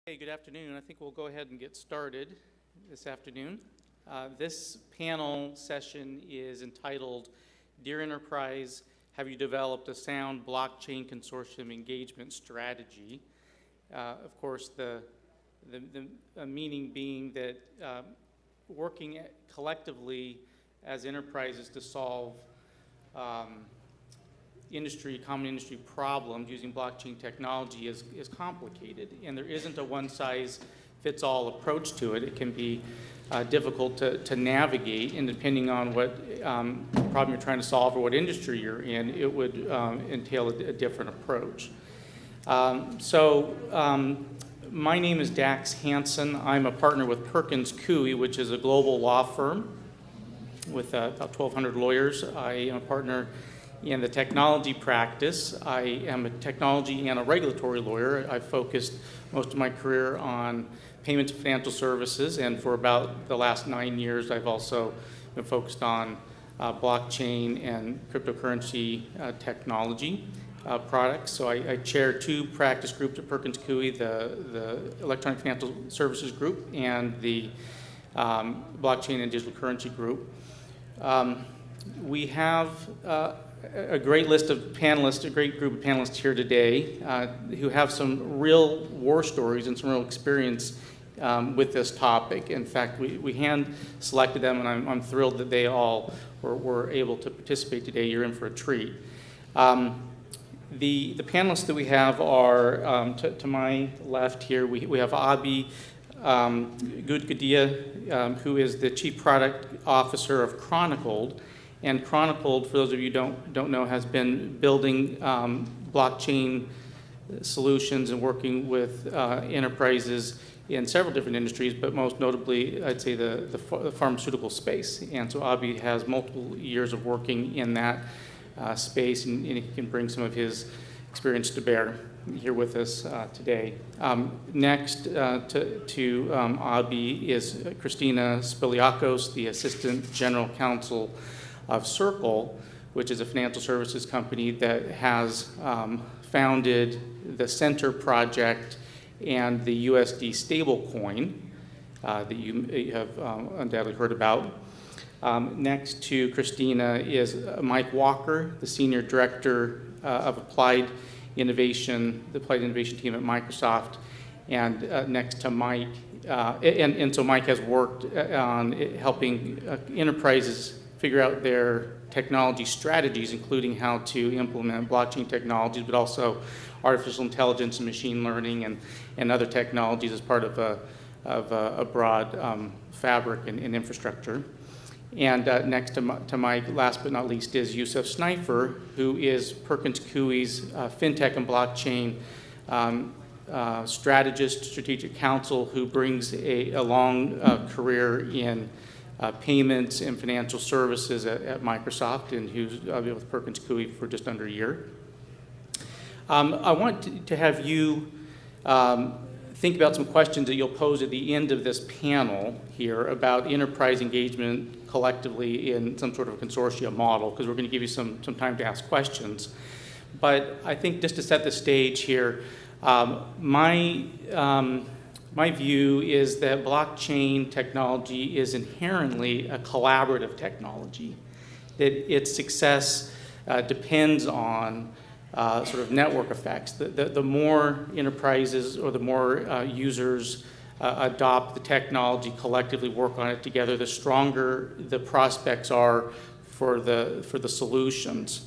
Hey, good afternoon. I think we'll go ahead and get started this afternoon. This panel session is entitled, Dear Enterprise, Have You Developed a Sound Blockchain Consortium Engagement Strategy? Of course, the meaning being that working collectively as enterprises to solve common industry problems using blockchain technology is complicated, and there isn't a one-size-fits-all approach to it. It can be difficult to navigate, and depending on what problem you're trying to solve or what industry you're in, it would entail a different approach. My name is Dax Hansen. I'm a partner with Perkins Coie, which is a global law firm with about 1,200 lawyers. I am a partner in the technology practice. I am a technology and a regulatory lawyer. I've focused most of my career on payments and financial services, and for about the last 9 years, I've also been focused on blockchain and cryptocurrency technology products. So I chair two practice groups at Perkins Coie, the Electronic Financial Services Group and the Blockchain and Digital Currency Group. We have a great list of panelists, a great group of panelists here today who have some real war stories and some real experience with this topic. In fact, we hand selected them, and I'm thrilled that they all were able to participate today. You're in for a treat. The panelists that we have are, to my left here, we have Abi Gudgadia, who is the Chief Product Officer of Chronicled. And Chronicled, for those of you who don't know, has been building blockchain solutions and working with enterprises in several different industries, but most notably, I'd say the pharmaceutical space. And so Abi has multiple years of working in that space, and he can bring some of his experience to bear here with us today. Next to Abi is Christina Spiliakos, the Assistant General Counsel of Circle, which is a financial services company that has founded the Center Project and the USD stablecoin that you have undoubtedly heard about. Next to Christina is Mike Walker, the Senior Director of Applied Innovation, the Applied Innovation team at Microsoft. And next to Mike, and so Mike has worked on helping enterprises figure out their technology strategies, including how to implement blockchain technologies, but also artificial intelligence and machine learning and other technologies as part of a broad fabric and infrastructure. And next to Mike, last but not least, is Youssef Snifer, who is Perkins Coie's fintech and blockchain strategist, strategic counsel, who brings a long career in payments and financial services at Microsoft, and who's been with Perkins Coie for just under a year. I want to have you think about some questions that you'll pose at the end of this panel here about enterprise engagement collectively in some sort of a consortia model, because we're going to give you some time to ask questions. But I think just to set the stage here, my view is that blockchain technology is inherently a collaborative technology, that its success depends on sort of network effects. The more enterprises or the more users adopt the technology, collectively work on it together, the stronger the prospects are for the solutions.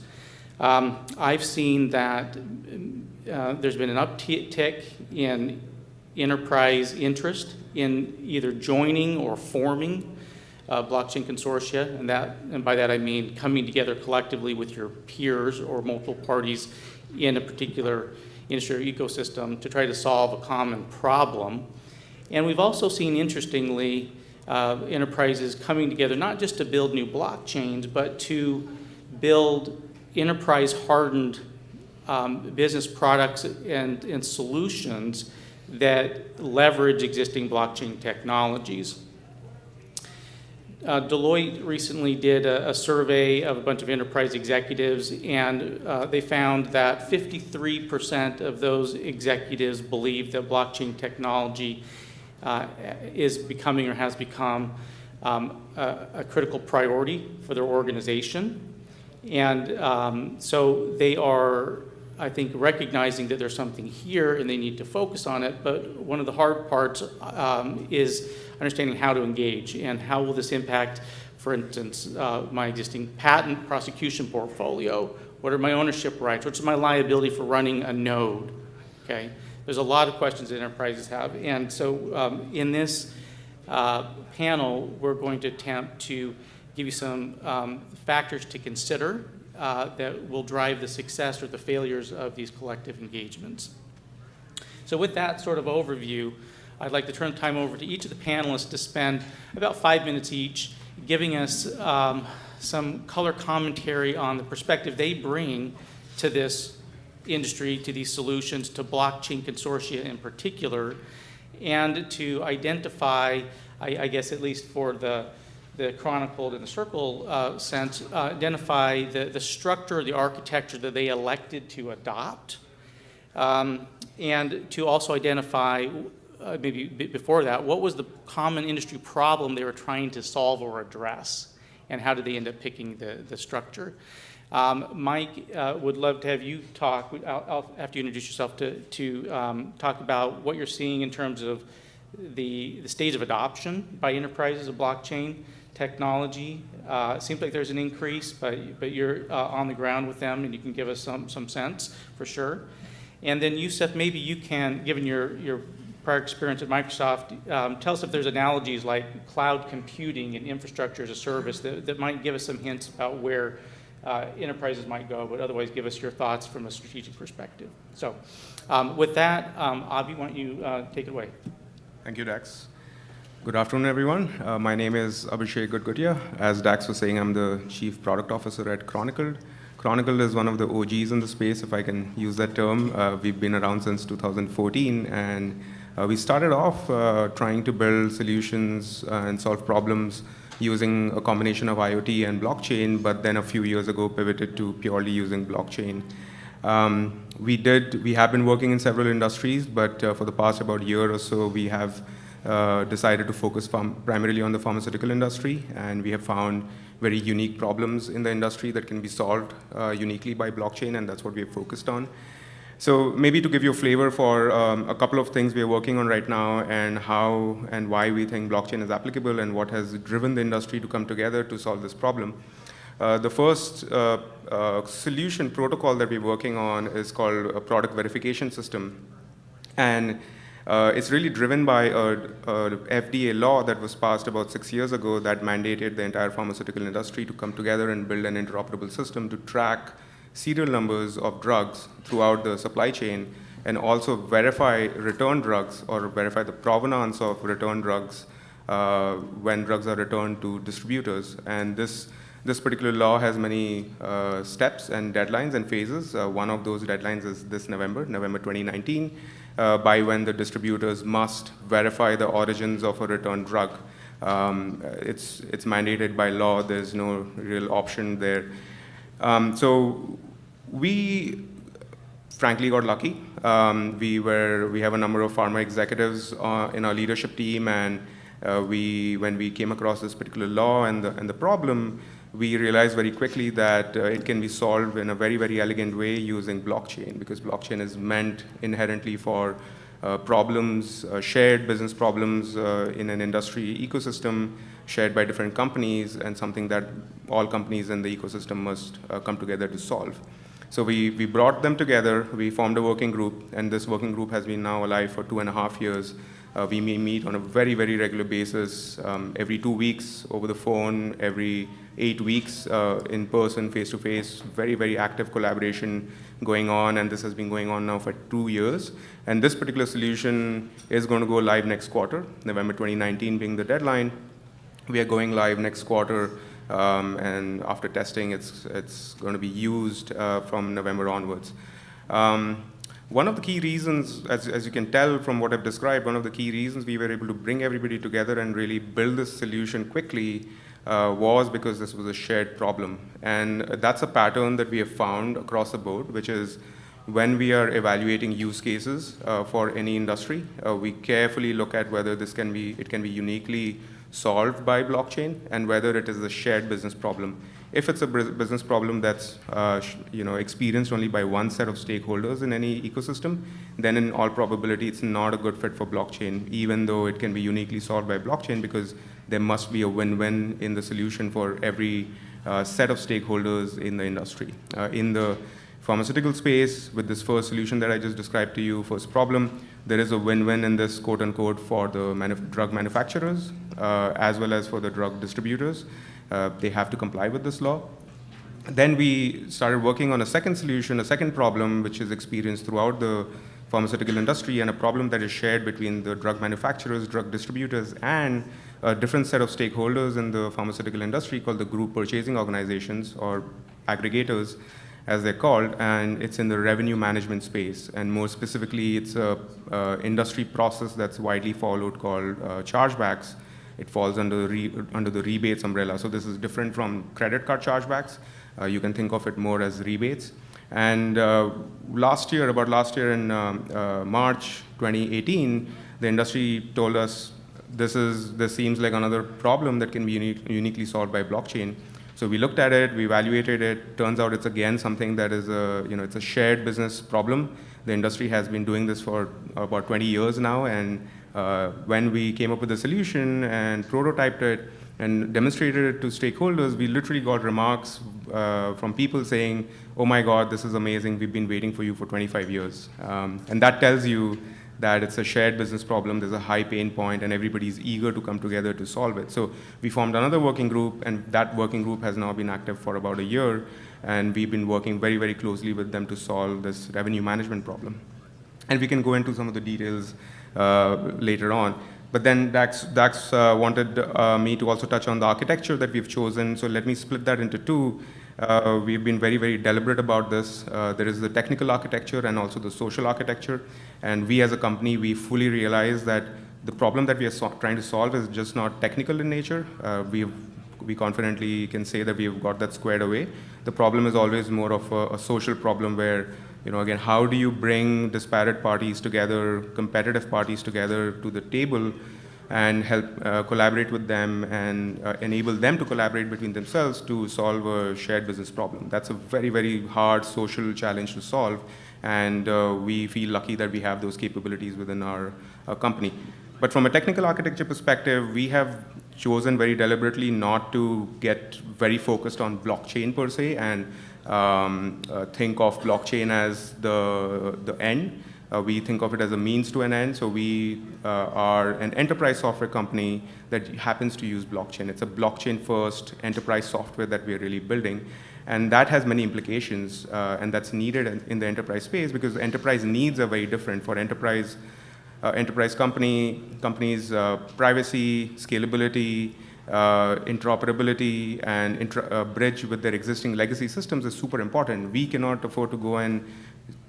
I've seen that there's been an uptick in enterprise interest in either joining or forming blockchain consortia, and by that I mean coming together collectively with your peers or multiple parties in a particular industry or ecosystem to try to solve a common problem. And we've also seen, interestingly, enterprises coming together not just to build new blockchains, but to build enterprise-hardened business products and solutions that leverage existing blockchain technologies. Deloitte recently did a survey of a bunch of enterprise executives, and they found that 53% of those executives believe that blockchain technology is becoming or has become a critical priority for their organization. And so they are, I think, recognizing that there's something here and they need to focus on it. But one of the hard parts is understanding how to engage and how will this impact, for instance, my existing patent prosecution portfolio. What are my ownership rights? What's my liability for running a node? Okay, there's a lot of questions that enterprises have. And so in this panel, we're going to attempt to give you some factors to consider that will drive the success or the failures of these collective engagements. So with that sort of overview, I'd like to turn the time over to each of the panelists to spend about 5 minutes each giving us some color commentary on the perspective they bring to this industry, to these solutions, to blockchain consortia in particular, and to identify, I guess at least for the chronicled and the circle sense, identify the structure, the architecture that they elected to adopt, and to also identify, maybe before that, what was the common industry problem they were trying to solve or address, and how did they end up picking the structure. Mike, would love to have you talk, after you introduce yourself, to talk about what you're seeing in terms of the stage of adoption by enterprises of blockchain technology. It seems like there's an increase, but you're on the ground with them and you can give us some sense for sure. And then Yusuf, maybe you can, given your prior experience at Microsoft, tell us if there's analogies like cloud computing and infrastructure as a service that might give us some hints about where enterprises might go, but otherwise give us your thoughts from a strategic perspective. So with that, Avi, why don't you take it away? Thank you, Dax. Good afternoon, everyone. My name is Abhishek Gudgutia. As Dax was saying, I'm the Chief Product Officer at Chronicled. Chronicled is one of the OGs in the space, if I can use that term. We've been around since 2014, and we started off trying to build solutions and solve problems using a combination of IoT and blockchain, but then a few years ago pivoted to purely using blockchain. We have been working in several industries, but for the past about year or so, we have decided to focus primarily on the pharmaceutical industry, and we have found very unique problems in the industry that can be solved uniquely by blockchain, and that's what we have focused on. So maybe to give you a flavor for a couple of things we are working on right now and how and why we think blockchain is applicable and what has driven the industry to come together to solve this problem. The first solution protocol that we're working on is called a product verification system. And it's really driven by a FDA law that was passed about 6 years ago that mandated the entire pharmaceutical industry to come together and build an interoperable system to track serial numbers of drugs throughout the supply chain and also verify return drugs or verify the provenance of return drugs when drugs are returned to distributors. And this particular law has many steps and deadlines and phases. One of those deadlines is this November 2019, by when the distributors must verify the origins of a returned drug. It's mandated by law. There's no real option there. So we frankly got lucky. We have a number of pharma executives in our leadership team, and when we came across this particular law and the problem, we realized very quickly that it can be solved in a very, very elegant way using blockchain, because blockchain is meant inherently for problems, shared business problems in an industry ecosystem shared by different companies, and something that all companies in the ecosystem must come together to solve. So we brought them together, we formed a working group, and this working group has been now alive for 2.5 years. We meet on a very, very regular basis, every 2 weeks over the phone, every 8 weeks in person, face-to-face, very, very active collaboration going on, and this has been going on now for 2 years. And this particular solution is going to go live next quarter, November 2019 being the deadline. We are going live next quarter, and after testing, it's going to be used from November onwards. One of the key reasons, as you can tell from what I've described, one of the key reasons we were able to bring everybody together and really build this solution quickly was because this was a shared problem. And that's a pattern that we have found across the board, which is when we are evaluating use cases for any industry, we carefully look at whether it can be uniquely solved by blockchain and whether it is a shared business problem. If it's a business problem that's experienced only by one set of stakeholders in any ecosystem, then in all probability it's not a good fit for blockchain, even though it can be uniquely solved by blockchain, because there must be a win-win in the solution for every set of stakeholders in the industry. In the pharmaceutical space, with this first solution that I just described to you, first problem, there is a win-win in this quote-unquote for the drug manufacturers as well as for the drug distributors. They have to comply with this law. Then we started working on a second solution, a second problem, which is experienced throughout the pharmaceutical industry, and a problem that is shared between the drug manufacturers, drug distributors, and a different set of stakeholders in the pharmaceutical industry called the group purchasing organizations, or aggregators, as they're called, and it's in the revenue management space. And more specifically, it's a industry process that's widely followed called chargebacks. It falls under the rebates umbrella. So this is different from credit card chargebacks. You can think of it more as rebates. And last year in March 2018, the industry told us this seems like another problem that can be uniquely solved by blockchain. So we looked at it, we evaluated it. Turns out it's again something that is it's a shared business problem. The industry has been doing this for about 20 years now, and when we came up with a solution and prototyped it and demonstrated it to stakeholders, we literally got remarks from people saying, "Oh my God, this is amazing. We've been waiting for you for 25 years." And that tells you that it's a shared business problem, there's a high pain point, and everybody's eager to come together to solve it. So we formed another working group, and that working group has now been active for about a year, and we've been working very, very closely with them to solve this revenue management problem. And we can go into some of the details later on. But then Dax wanted me to also touch on the architecture that we've chosen, so let me split that into two. We've been very, very deliberate about this. There is the technical architecture and also the social architecture. And we as a company, we fully realize that the problem that we are trying to solve is just not technical in nature. We confidently can say that we've got that squared away. The problem is always more of a social problem where, again, how do you bring disparate parties together, competitive parties together to the table and help collaborate with them and enable them to collaborate between themselves to solve a shared business problem. That's a very, very hard social challenge to solve, and we feel lucky that we have those capabilities within our company. But from a technical architecture perspective, we have chosen very deliberately not to get very focused on blockchain per se and think of blockchain as the end. We think of it as a means to an end. So we are an enterprise software company that happens to use blockchain. It's a blockchain-first enterprise software that we're really building. And that has many implications, and that's needed in the enterprise space because enterprise needs are very different. For enterprise companies, privacy, scalability, interoperability, and bridge with their existing legacy systems is super important. We cannot afford to go and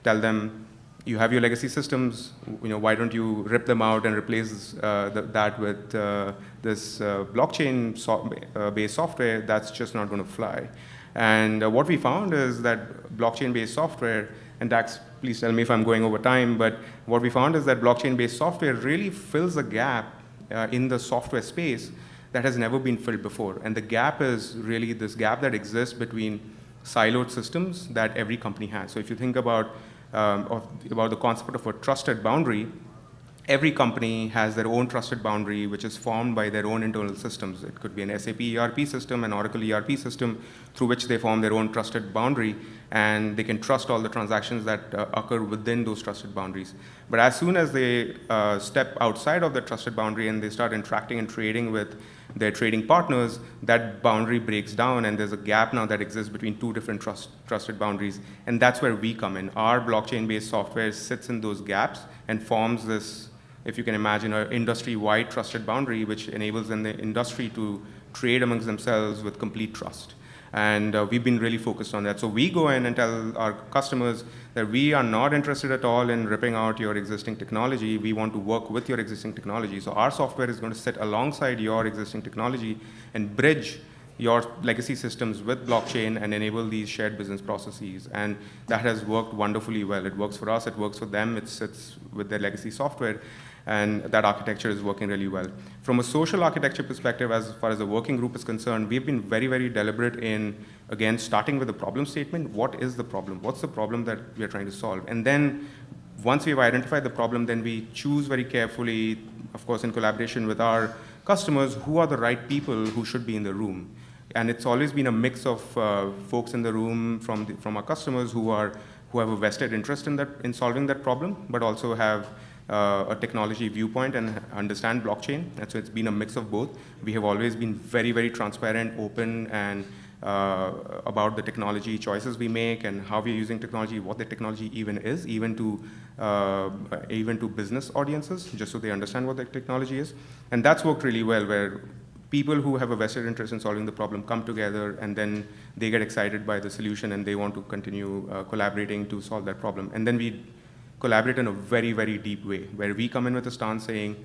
tell them, you have your legacy systems, why don't you rip them out and replace that with this blockchain-based software? That's just not going to fly. And what we found is that blockchain-based software, and Dax, please tell me if I'm going over time, but what we found is that blockchain-based software really fills a gap in the software space that has never been filled before. And the gap is really this gap that exists between siloed systems that every company has. So if you think about the concept of a trusted boundary, every company has their own trusted boundary, which is formed by their own internal systems. It could be an SAP ERP system, an Oracle ERP system, through which they form their own trusted boundary, and they can trust all the transactions that occur within those trusted boundaries. But as soon as they step outside of the trusted boundary and they start interacting and trading with their trading partners, that boundary breaks down, and there's a gap now that exists between two different trusted boundaries. And that's where we come in. Our blockchain-based software sits in those gaps and forms this, if you can imagine, an industry-wide trusted boundary, which enables the industry to trade amongst themselves with complete trust. And we've been really focused on that. So we go in and tell our customers that we are not interested at all in ripping out your existing technology. We want to work with your existing technology. So our software is going to sit alongside your existing technology and bridge your legacy systems with blockchain and enable these shared business processes. And that has worked wonderfully well. It works for us, it works for them, it sits with their legacy software, and that architecture is working really well. From a social architecture perspective, as far as the working group is concerned, we've been very, very deliberate in, again, starting with the problem statement. What is the problem? What's the problem that we are trying to solve? And then once we've identified the problem, then we choose very carefully, of course, in collaboration with our customers, who are the right people who should be in the room. And it's always been a mix of folks in the room from our customers who have a vested interest in solving that problem, but also have a technology viewpoint and understand blockchain. And so it's been a mix of both. We have always been very, very transparent, open, and about the technology choices we make and how we're using technology, what the technology even is, even to business audiences, just so they understand what the technology is. And that's worked really well, where people who have a vested interest in solving the problem come together, and then they get excited by the solution and they want to continue collaborating to solve that problem. And then we collaborate in a very, very deep way, where we come in with a stance saying,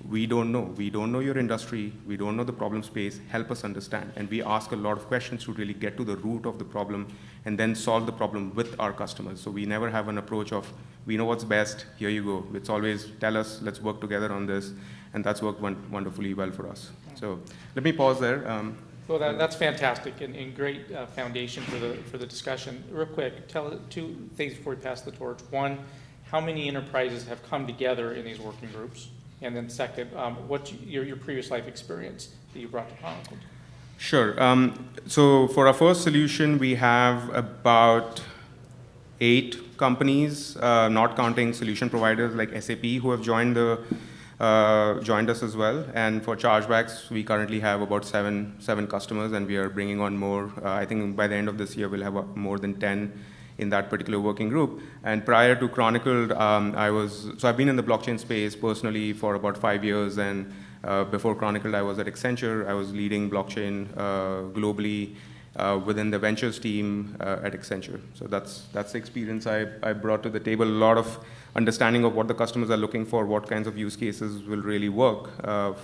we don't know your industry, we don't know the problem space, help us understand. And we ask a lot of questions to really get to the root of the problem and then solve the problem with our customers. So we never have an approach of, we know what's best, here you go. It's always, tell us, let's work together on this. And that's worked wonderfully well for us. So let me pause there. Well, that's fantastic and great foundation for the discussion. Real quick, tell two things before we pass the torch. One, how many enterprises have come together in these working groups? And then second, what's your previous life experience that you brought to Chronicle? Sure. So for our first solution, we have about 8 companies, not counting solution providers like SAP, who have joined us as well. And for chargebacks, we currently have about seven customers, and we are bringing on more. I think by the end of this year, we'll have more than 10 in that particular working group. And prior to Chronicle, I've been in the blockchain space personally for about 5 years, and before Chronicle, I was at Accenture. I was leading blockchain globally within the ventures team at Accenture. So that's the experience I brought to the table. A lot of understanding of what the customers are looking for, what kinds of use cases will really work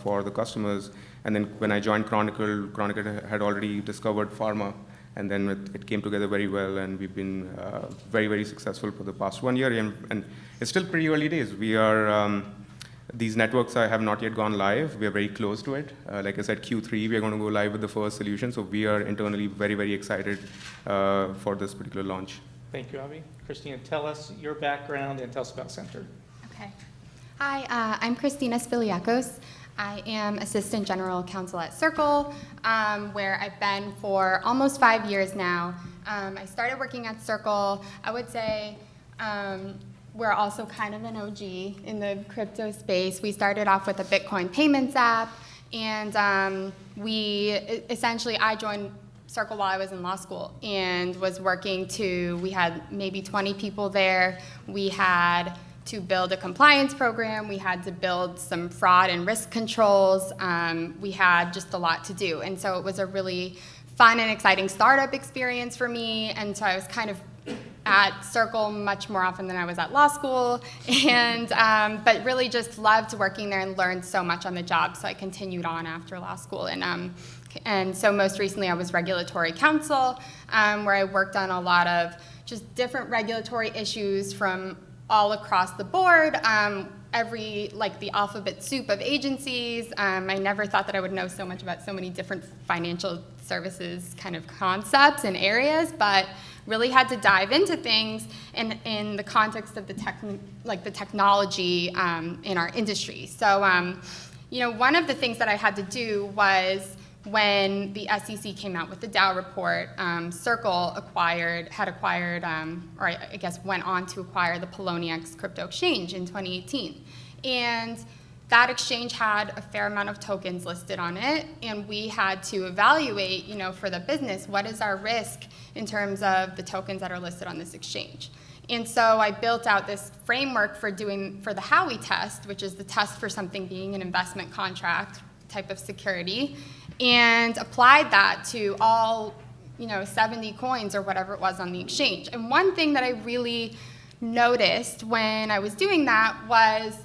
for the customers. And then when I joined Chronicle had already discovered pharma. And then it came together very well, and we've been very, very successful for the past 1 year. And it's still pretty early days. We are, these networks have not yet gone live. We are very close to it. Like I said, Q3, we are going to go live with the first solution. So we are internally very, very excited for this particular launch. Thank you, Avi. Christina, tell us your background and tell us about Center. Okay. Hi, I'm Christina Spiliakos. I am Assistant General Counsel at Circle, where I've been for almost 5 years now. I started working at Circle. I would say we're also kind of an OG in the crypto space. We started off with a Bitcoin payments app, and I joined Circle while I was in law school and was working we had maybe 20 people there. We had to build a compliance program. We had to build some fraud and risk controls. We had just a lot to do. And so it was a really fun and exciting startup experience for me. And so I was kind of at Circle much more often than I was at law school. And, but really just loved working there and learned so much on the job. So I continued on after law school. And so most recently I was regulatory counsel, where I worked on a lot of just different regulatory issues from all across the board, like the alphabet soup of agencies. I never thought that I would know so much about so many different financial services kind of concepts and areas, but really had to dive into things in the context of the technology in our industry. So, one of the things that I had to do was, when the SEC came out with the Dow report, Circle had acquired, or I guess went on to acquire the Poloniex crypto exchange in 2018. And that exchange had a fair amount of tokens listed on it, and we had to evaluate, for the business, what is our risk in terms of the tokens that are listed on this exchange. And so I built out this framework for the Howey test, which is the test for something being an investment contract type of security, and applied that to all 70 coins or whatever it was on the exchange. And one thing that I really noticed when I was doing that was,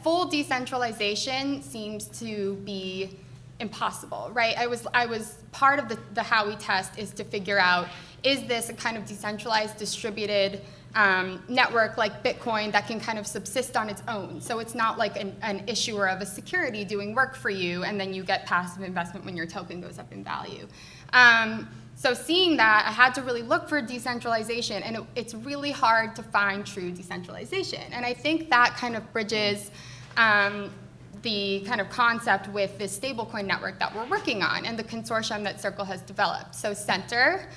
full decentralization seems to be impossible, right? I was part of the Howey test is to figure out, is this a kind of decentralized, distributed network like Bitcoin that can kind of subsist on its own? So it's not like an issuer of a security doing work for you, and then you get passive investment when your token goes up in value. So seeing that, I had to really look for decentralization, and it's really hard to find true decentralization. And I think that kind of bridges the kind of concept with this stablecoin network that we're working on and the consortium that Circle has developed. So Center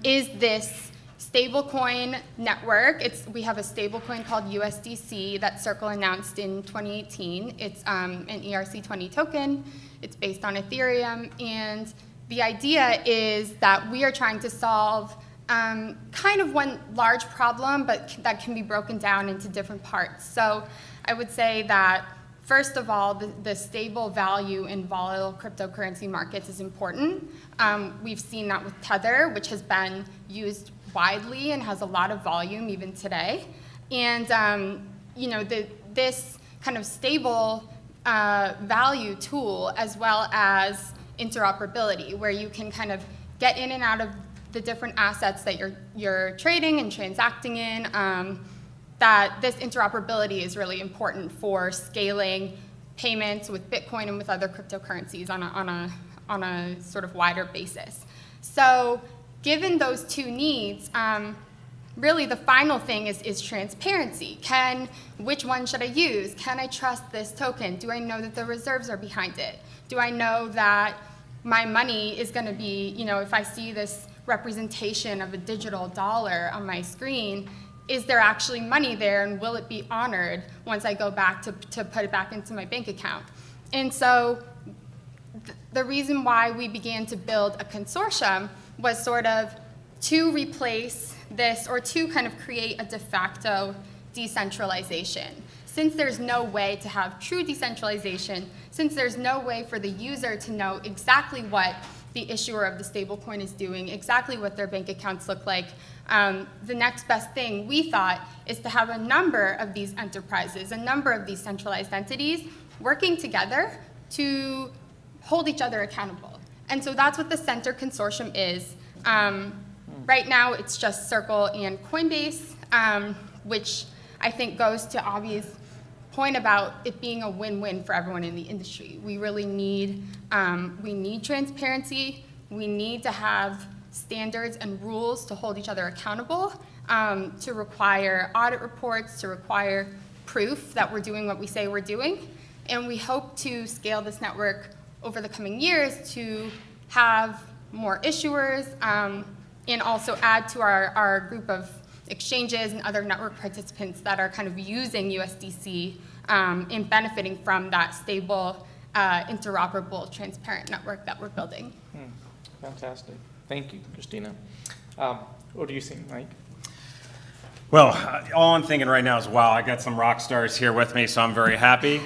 is this stablecoin network. We have a stablecoin called USDC that Circle announced in 2018. It's an ERC20 token. It's based on Ethereum, and the idea is that we are trying to solve kind of one large problem, but that can be broken down into different parts. So I would say that, first of all, the stable value in volatile cryptocurrency markets is important. We've seen that with Tether, which has been used widely and has a lot of volume even today. And this kind of stable value tool, as well as interoperability, where you can kind of get in and out of the different assets that you're trading and transacting in, that this interoperability is really important for scaling payments with Bitcoin and with other cryptocurrencies on a sort of wider basis. So given those two needs, really the final thing is transparency. Which one should I use? Can I trust this token? Do I know that the reserves are behind it? Do I know that my money is going to be, if I see this representation of a digital dollar on my screen, is there actually money there, and will it be honored once I go back to put it back into my bank account? And so the reason why we began to build a consortium was sort of to replace this, or to kind of create a de facto decentralization. Since there's no way to have true decentralization, since there's no way for the user to know exactly what the issuer of the stablecoin is doing, exactly what their bank accounts look like, the next best thing we thought is to have a number of these enterprises, a number of these centralized entities working together to hold each other accountable. And so that's what the Center Consortium is. Right now, it's just Circle and Coinbase, which I think goes to Avi's point about it being a win-win for everyone in the industry. We really need, transparency. We need to have standards and rules to hold each other accountable, to require audit reports, to require proof that we're doing what we say we're doing. And we hope to scale this network over the coming years to have more issuers, and also add to our group of exchanges and other network participants that are kind of using USDC and benefiting from that stable, interoperable, transparent network that we're building. Fantastic. Thank you, Christina. What do you think, Mike? Well, all I'm thinking right now is, wow, I got some rock stars here with me, so I'm very happy.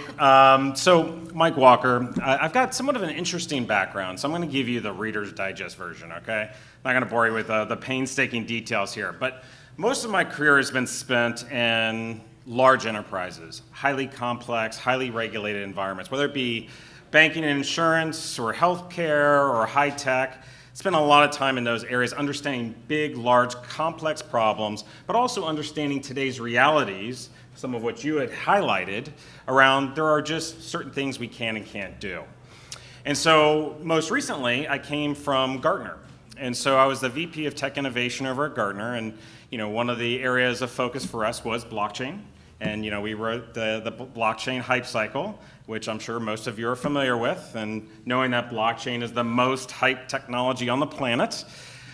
So, Mike Walker, I've got somewhat of an interesting background, so I'm going to give you the Reader's Digest version, okay? I'm not going to bore you with the painstaking details here, but most of my career has been spent in large enterprises, highly complex, highly regulated environments, whether it be banking and insurance or healthcare or high tech. Spent a lot of time in those areas understanding big, large, complex problems, but also understanding today's realities, some of which you had highlighted, around there are just certain things we can and can't do. And so most recently, I came from Gartner. And so I was the VP of Tech Innovation over at Gartner, and one of the areas of focus for us was blockchain. And we wrote the blockchain hype cycle, which I'm sure most of you are familiar with, and knowing that blockchain is the most hyped technology on the planet.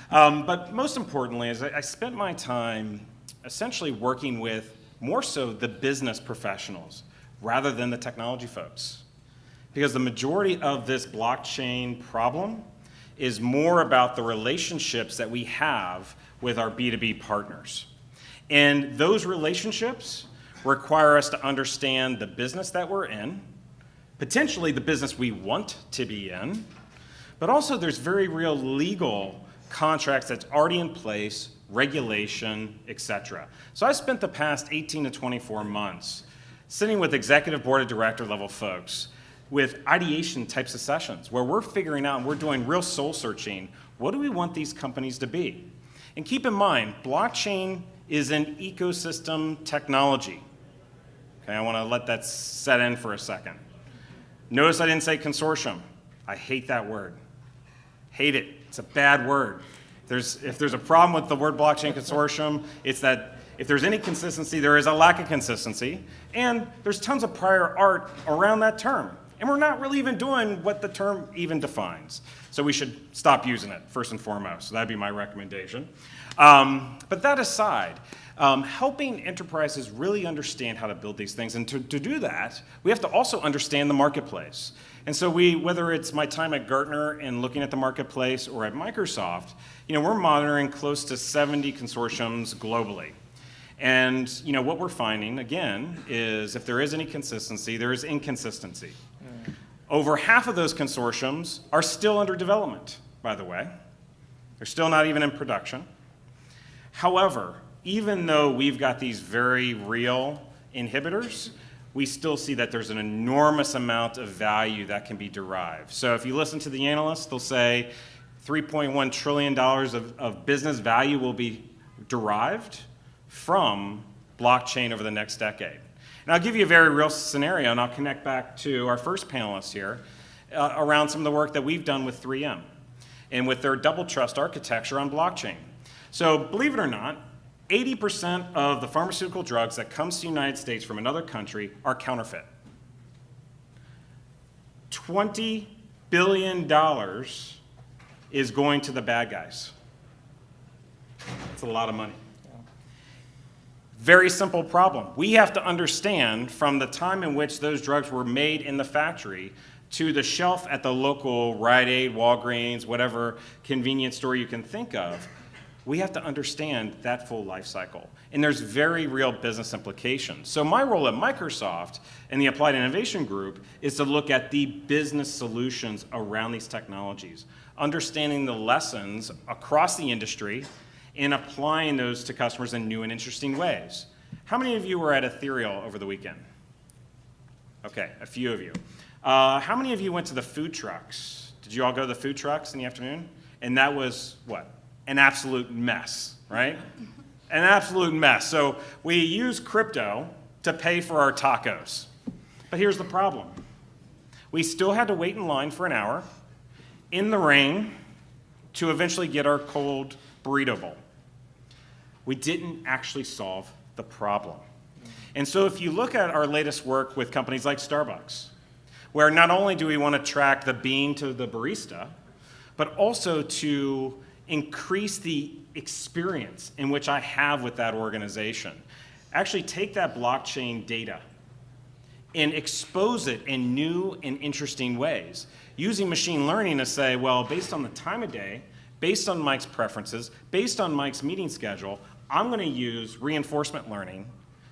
But most importantly is I spent my time essentially working with more so the business professionals rather than the technology folks. Because the majority of this blockchain problem is more about the relationships that we have with our B2B partners. And those relationships require us to understand the business that we're in, potentially the business we want to be in, but also there's very real legal contracts that's already in place, regulation, et cetera. So I spent the past 18 to 24 months sitting with executive board of director level folks with ideation types of sessions where we're figuring out and we're doing real soul searching. What do we want these companies to be? And keep in mind, blockchain is an ecosystem technology. Okay, I want to let that set in for a second. Notice I didn't say consortium. I hate that word. Hate it. It's a bad word. If there's a problem with the word blockchain consortium, it's that if there's any consistency, there is a lack of consistency, and there's tons of prior art around that term. And we're not really even doing what the term even defines. So we should stop using it, first and foremost. So that'd be my recommendation. But that aside, helping enterprises really understand how to build these things. And to do that, we have to also understand the marketplace. And so whether it's my time at Gartner and looking at the marketplace or at Microsoft, we're monitoring close to 70 consortiums globally. And what we're finding, again, is if there is any consistency, there is inconsistency. Over half of those consortiums are still under development, by the way. They're still not even in production. However, even though we've got these very real inhibitors, we still see that there's an enormous amount of value that can be derived. So if you listen to the analysts, they'll say $3.1 trillion of business value will be derived from blockchain over the next decade. And I'll give you a very real scenario, and I'll connect back to our first panelist here around some of the work that we've done with 3M and with their double trust architecture on blockchain. So believe it or not, 80% of the pharmaceutical drugs that comes to the United States from another country are counterfeit. $20 billion is going to the bad guys. That's a lot of money. Very simple problem. We have to understand from the time in which those drugs were made in the factory to the shelf at the local Rite Aid, Walgreens, whatever convenience store you can think of, we have to understand that full life cycle. And there's very real business implications. So my role at Microsoft and the Applied Innovation Group is to look at the business solutions around these technologies, understanding the lessons across the industry and applying those to customers in new and interesting ways. How many of you were at Ethereal over the weekend? Okay, a few of you. How many of you went to the food trucks? Did you all go to the food trucks in the afternoon? And that was what? An absolute mess, right? An absolute mess. So we use crypto to pay for our tacos. But here's the problem. We still had to wait in line for an hour in the rain to eventually get our cold burrito bowl. We didn't actually solve the problem. And so if you look at our latest work with companies like Starbucks, where not only do we want to track the bean to the barista, but also to increase the experience in which I have with that organization. Actually take that blockchain data and expose it in new and interesting ways, using machine learning to say, well, based on the time of day, based on Mike's preferences, based on Mike's meeting schedule, I'm going to use reinforcement learning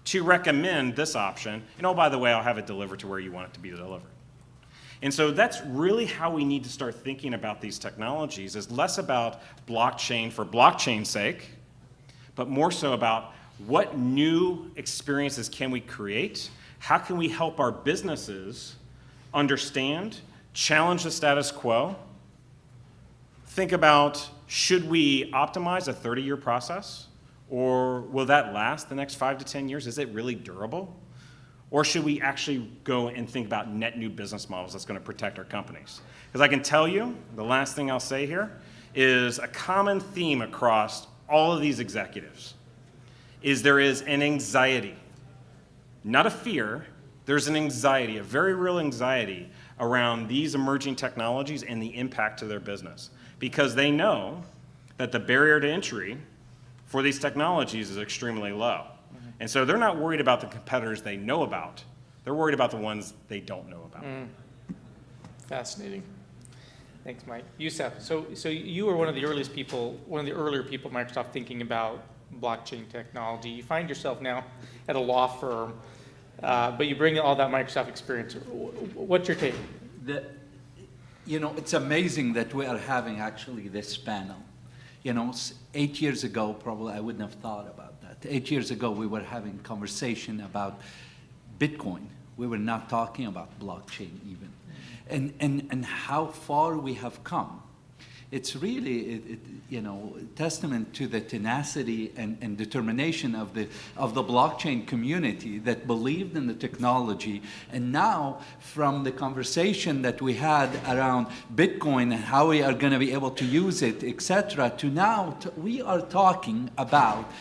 to recommend this option, and oh, by the way, I'll have it delivered to where you want it to be delivered. And so that's really how we need to start thinking about these technologies, is less about blockchain for blockchain's sake, but more so about what new experiences can we create, how can we help our businesses understand, challenge the status quo, think about, should we optimize a 30-year process, or will that last the next 5 to 10 years? Is it really durable? Or should we actually go and think about net new business models that's going to protect our companies? Because I can tell you, the last thing I'll say here is a common theme across all of these executives is there is an anxiety, not a fear, there's an anxiety, a very real anxiety around these emerging technologies and the impact to their business. Because they know that the barrier to entry for these technologies is extremely low. And so they're not worried about the competitors they know about. They're worried about the ones they don't know about. Fascinating. Thanks, Mike. Youssef, so you were one of the earlier people at Microsoft thinking about blockchain technology. You find yourself now at a law firm, but you bring all that Microsoft experience. What's your take? You know, it's amazing that we are having actually this panel. You know, 8 years ago, probably I wouldn't have thought about that. 8 years ago, we were having conversation about Bitcoin. We were not talking about blockchain even. And how far we have come. It's really, you know, testament to the tenacity and determination of the blockchain community that believed in the technology. And now, from the conversation that we had around Bitcoin and how we are going to be able to use it, etc., to now we are talking about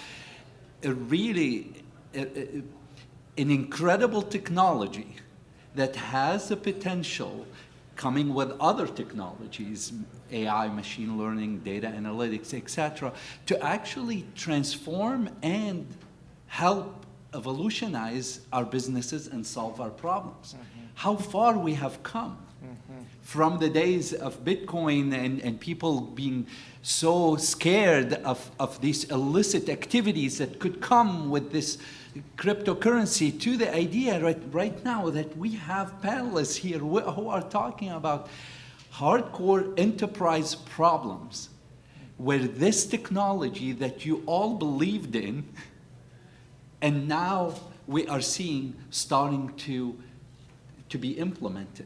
a really an incredible technology that has the potential, coming with other technologies, AI, machine learning, data analytics, etc., to actually transform and help evolutionize our businesses and solve our problems. Mm-hmm. How far we have come from the days of Bitcoin and people being so scared of these illicit activities that could come with this cryptocurrency, to the idea right now that we have panelists here who are talking about hardcore enterprise problems where this technology that you all believed in, and now we are seeing starting to be implemented.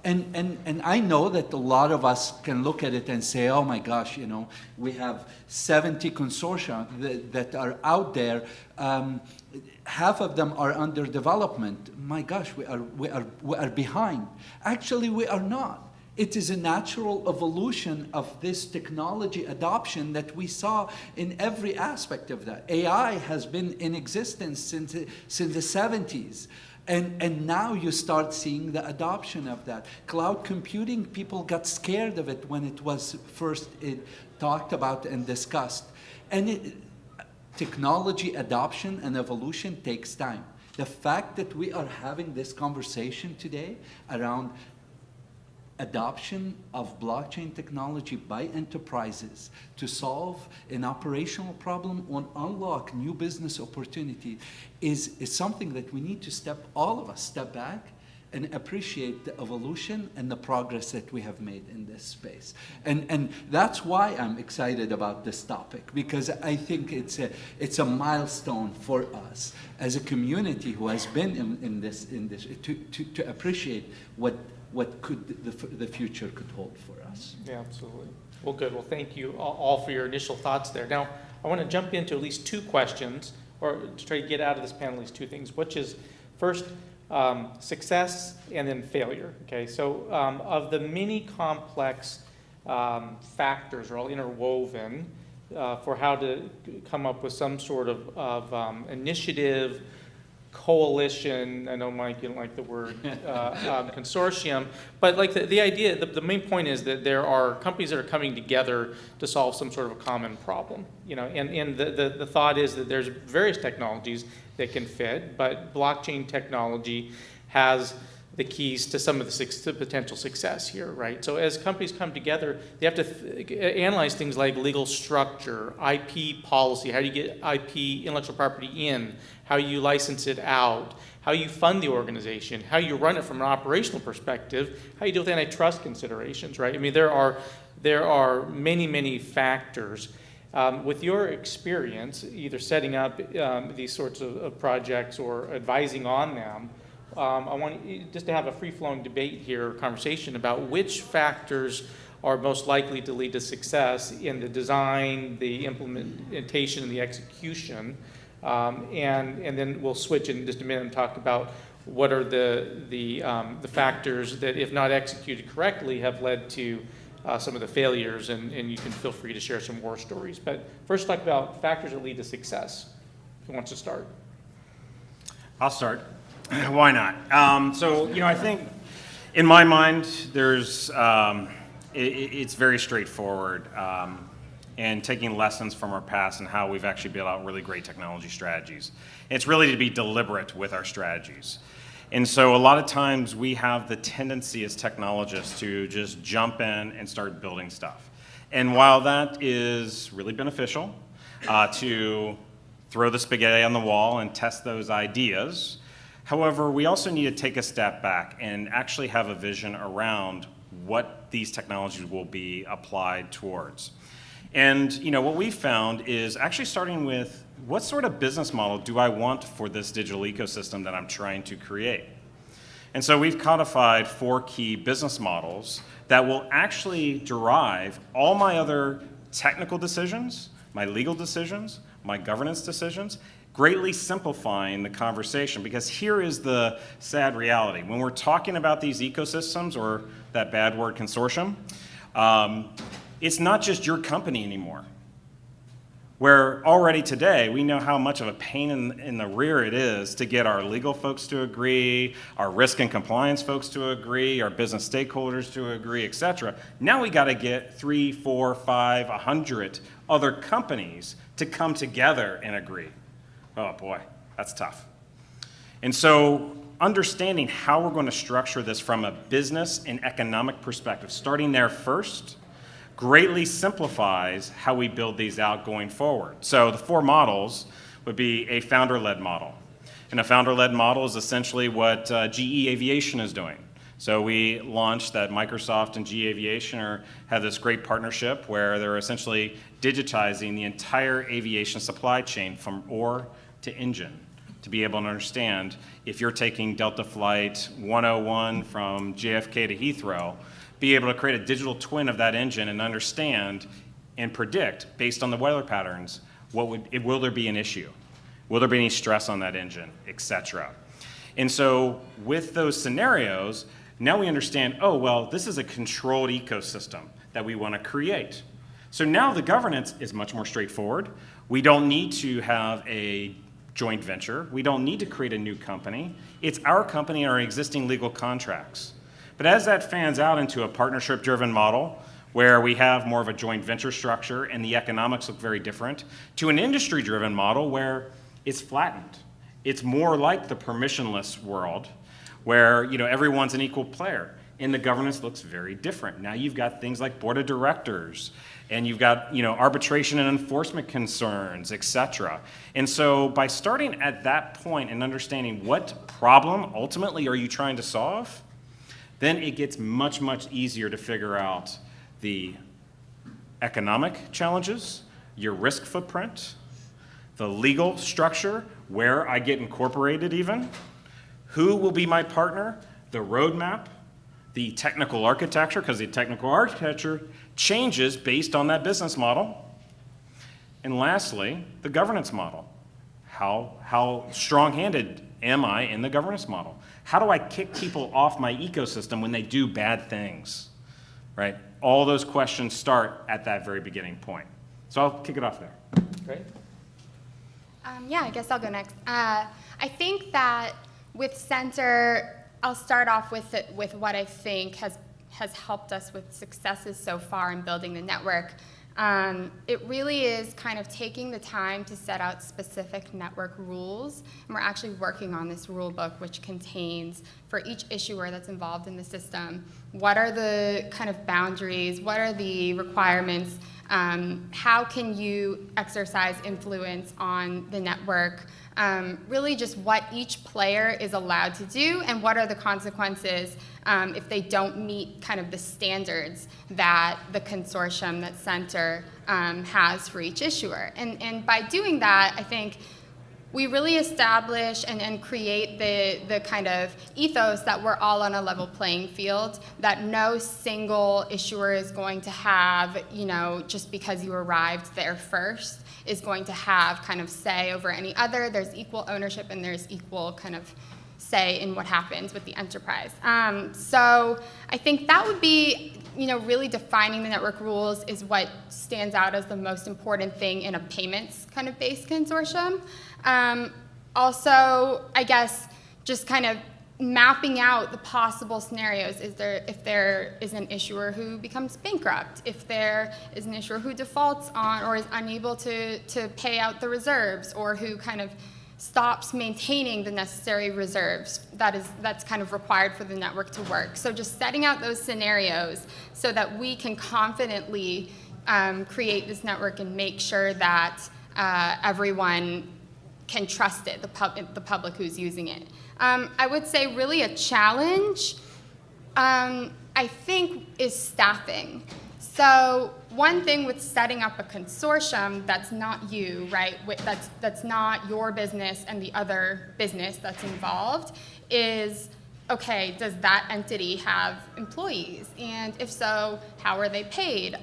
And I know that a lot of us can look at it and say, oh my gosh, you know, we have 70 consortia that are out there. Half of them are under development. My gosh, we are behind. Actually, we are not. It is a natural evolution of this technology adoption that we saw in every aspect of that. AI has been in existence since the 70s. And now you start seeing the adoption of that. Cloud computing, people got scared of it when it was first talked about and discussed. And technology adoption and evolution takes time. The fact that we are having this conversation today around adoption of blockchain technology by enterprises to solve an operational problem or unlock new business opportunity is something that we need to all of us step back and appreciate the evolution and the progress that we have made in this space. And that's why I'm excited about this topic, because I think it's a milestone for us as a community who has been in this to appreciate what could the future could hold for us. Yeah, absolutely. Well, good. Well, thank you all for your initial thoughts there. Now, I want to jump into at least two questions, or to try to get out of this panel at least two things, which is first, success and then failure. Okay, so of the many complex factors are all interwoven for how to come up with some sort of initiative, coalition. I know, Mike, you don't like the word consortium, but like the idea, the main point is that there are companies that are coming together to solve some sort of a common problem, you know, and the thought is that there's various technologies that can fit, but blockchain technology has the keys to some of the potential success here, right? So as companies come together, they have to analyze things like legal structure, IP policy, how do you get IP, intellectual property in, how you license it out, how you fund the organization, how you run it from an operational perspective, how you deal with antitrust considerations, right? I mean, there are many, many factors. With your experience, either setting up these sorts of projects or advising on them, I want just to have a free-flowing debate here, conversation about which factors are most likely to lead to success in the design, the implementation, and the execution. And then we'll switch in just a minute and talk about what are the factors that, if not executed correctly, have led to some of the failures, and you can feel free to share some war stories. But first, talk about factors that lead to success. Who wants to start? I'll start. Why not? So, you know, I think in my mind, there's it's very straightforward, and taking lessons from our past and how we've actually built out really great technology strategies. It's really to be deliberate with our strategies. And so a lot of times we have the tendency as technologists to just jump in and start building stuff. And while that is really beneficial to throw the spaghetti on the wall and test those ideas, however, we also need to take a step back and actually have a vision around what these technologies will be applied towards. And what we found is actually starting with what sort of business model do I want for this digital ecosystem that I'm trying to create? And so we've codified 4 key business models that will actually derive all my other technical decisions, my legal decisions, my governance decisions, greatly simplifying the conversation. Because here is the sad reality. When we're talking about these ecosystems, or that bad word consortium, it's not just your company anymore. Where already today, we know how much of a pain in the rear it is to get our legal folks to agree, our risk and compliance folks to agree, our business stakeholders to agree, et cetera. Now we got to get 3, 4, 5, 100 other companies to come together and agree. Oh boy, that's tough. And so understanding how we're going to structure this from a business and economic perspective, starting there first, greatly simplifies how we build these out going forward. So the 4 models would be a founder-led model. And a founder-led model is essentially what GE Aviation is doing. So we launched that Microsoft and GE Aviation have this great partnership where they're essentially digitizing the entire aviation supply chain from ore to engine to be able to understand if you're taking Delta Flight 101 from JFK to Heathrow, be able to create a digital twin of that engine and understand and predict, based on the weather patterns, will there be an issue? Will there be any stress on that engine, et cetera? And so with those scenarios, now we understand, oh, well, this is a controlled ecosystem that we want to create. So now the governance is much more straightforward. We don't need to have a joint venture. We don't need to create a new company. It's our company and our existing legal contracts. But as that fans out into a partnership-driven model, where we have more of a joint venture structure and the economics look very different, to an industry-driven model where it's flattened. It's more like the permissionless world, where everyone's an equal player, and the governance looks very different. Now you've got things like board of directors, and you've got arbitration and enforcement concerns, et cetera. And so by starting at that point and understanding what problem ultimately are you trying to solve, then it gets much, much easier to figure out the economic challenges, your risk footprint, the legal structure, where I get incorporated even, who will be my partner, the roadmap, the technical architecture, because the technical architecture changes based on that business model. And lastly, the governance model. How strong-handed am I in the governance model? How do I kick people off my ecosystem when they do bad things, right? All those questions start at that very beginning point. So I'll kick it off there. Great. Yeah, I guess I'll go next. I think that with Center, I'll start off with what I think has helped us with successes so far in building the network. It really is kind of taking the time to set out specific network rules, and we're actually working on this rule book, which contains, for each issuer that's involved in the system, what are the kind of boundaries, what are the requirements, how can you exercise influence on the network, really just what each player is allowed to do and what are the consequences if they don't meet kind of the standards that the consortium, that Center, has for each issuer. And by doing that, I think we really establish and create the kind of ethos that we're all on a level playing field, that no single issuer is going to have, just because you arrived there first, is going to have kind of say over any other. There's equal ownership and there's equal kind of say in what happens with the enterprise. So I think that would be, really defining the network rules is what stands out as the most important thing in a payments kind of based consortium. Also, I guess, just kind of mapping out the possible scenarios. If there is an issuer who becomes bankrupt, if there is an issuer who defaults on or is unable to pay out the reserves, or who kind of stops maintaining the necessary reserves that's kind of required for the network to work. So just setting out those scenarios so that we can confidently create this network and make sure that everyone can trust it, the public who's using it. I would say really a challenge I think, is staffing. So one thing with setting up a consortium that's not you, right, that's not your business and the other business that's involved is, okay, does that entity have employees? And if so, how are they paid?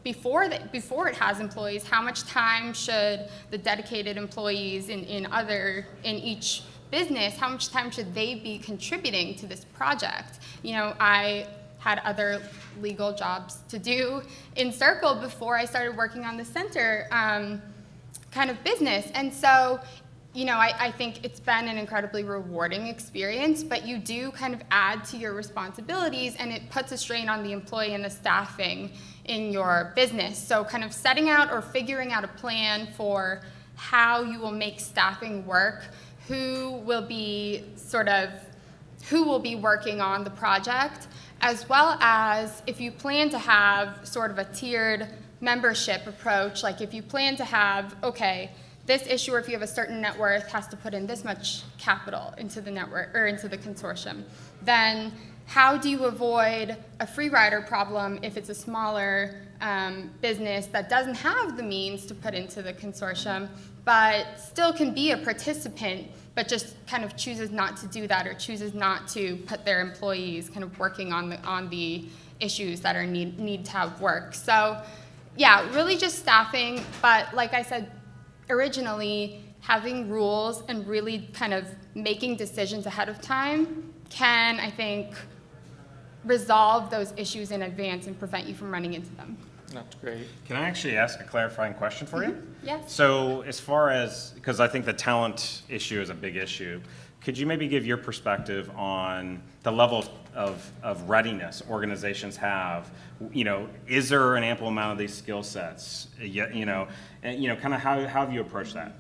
Before it has employees, how much time should the dedicated employees in each business, how much time should they be contributing to this project? You know, I had other legal jobs to do in Circle before I started working on the center kind of business. And so, you know, I think it's been an incredibly rewarding experience, but you do kind of add to your responsibilities, and it puts a strain on the employee and the staffing in your business. So kind of setting out or figuring out a plan for how you will make staffing work, who will be working on the project, as well as if you plan to have sort of a tiered membership approach, like if you plan to have, okay, this issuer, if you have a certain net worth, has to put in this much capital into the network or into the consortium, then how do you avoid a free rider problem if it's a smaller business that doesn't have the means to put into the consortium, but still can be a participant, but just kind of chooses not to do that or chooses not to put their employees kind of working on the issues that are need to have work. So yeah, really just staffing, but like I said originally, having rules and really kind of making decisions ahead of time can, I think, resolve those issues in advance and prevent you from running into them. That's great. Can I actually ask a clarifying question for you? Yes. So as far as, because I think the talent issue is a big issue, could you maybe give your perspective on the level of readiness organizations have? You know, is there an ample amount of these skill sets? You know, and, you know, kind of how have you approached that?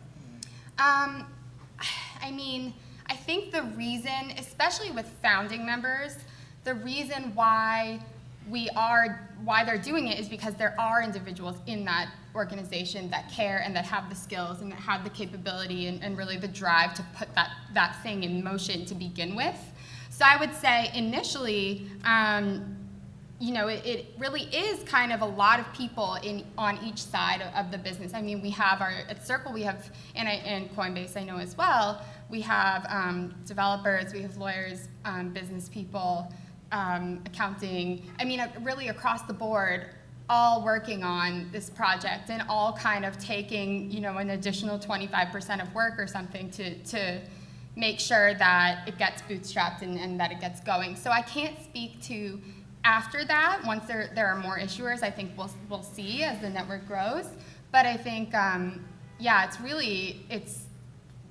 I mean, I think the reason, especially with founding members, the reason why they're doing it is because there are individuals in that organization that care and that have the skills and that have the capability and really the drive to put that thing in motion to begin with. So I would say initially, you know, it really is kind of a lot of people on each side of the business. I mean, we have at Circle, we have, and Coinbase I know as well, we have developers, we have lawyers, business people, accounting, I mean, really across the board, all working on this project and all kind of taking, you know, an additional 25% of work or something to make sure that it gets bootstrapped and that it gets going. So I can't speak to after that. Once there are more issuers, I think we'll see as the network grows. But I think, yeah, it's